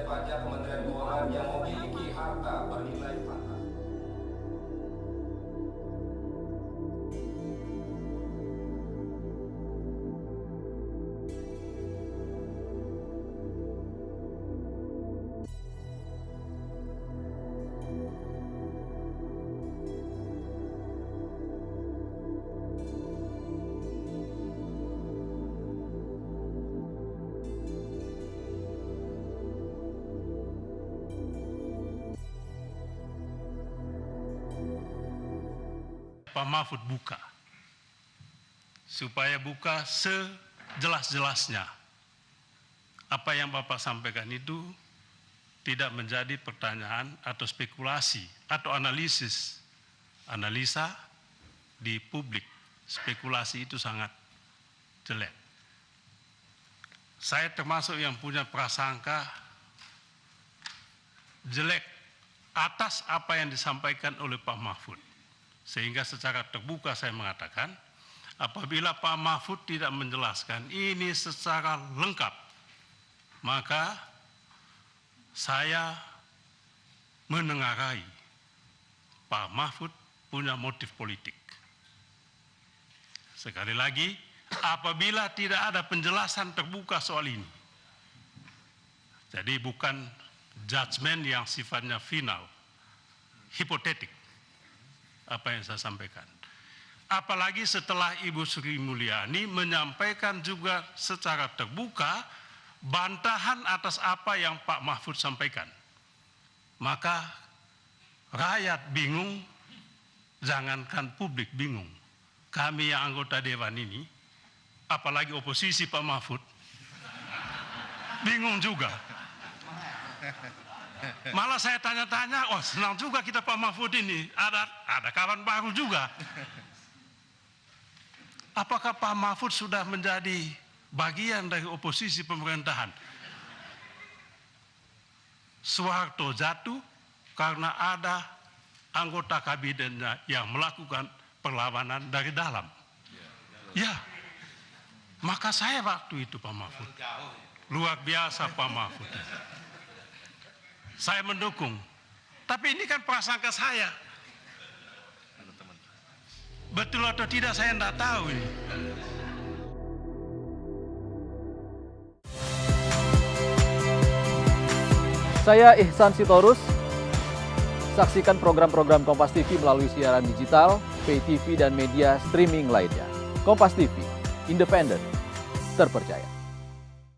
pajak Kementerian Keuangan yang memiliki harta bernilai fantastis. Pak Mahfud buka, supaya buka sejelas-jelasnya. Apa yang Bapak sampaikan itu tidak menjadi pertanyaan atau spekulasi atau analisa di publik. Spekulasi itu sangat jelek. Saya termasuk yang punya prasangka jelek atas apa yang disampaikan oleh Pak Mahfud. Sehingga secara terbuka saya mengatakan, apabila Pak Mahfud tidak menjelaskan ini secara lengkap, maka saya menengarai Pak Mahfud punya motif politik. Sekali lagi, apabila tidak ada penjelasan terbuka soal ini, jadi bukan judgement yang sifatnya final, hipotetik, apa yang saya sampaikan. Apalagi setelah Ibu Sri Mulyani menyampaikan juga secara terbuka bantahan atas apa yang Pak Mahfud sampaikan. Maka rakyat bingung, jangankan publik bingung. Kami yang anggota Dewan ini, apalagi oposisi Pak Mahfud, bingung juga. Malah saya tanya-tanya, oh senang juga kita Pak Mahfud ini, ada kawan baru juga. Apakah Pak Mahfud sudah menjadi bagian dari oposisi pemerintahan? Soeharto jatuh karena ada anggota kabinetnya yang melakukan perlawanan dari dalam. Ya, maka saya waktu itu Pak Mahfud, luar biasa Pak Mahfud. Saya mendukung, tapi ini kan prasangka saya. Betul atau tidak saya tidak tahu ini. Saya Ihsan Sitorus. Saksikan program-program Kompas TV melalui siaran digital, pay TV dan media streaming lainnya. Kompas TV, independen, terpercaya.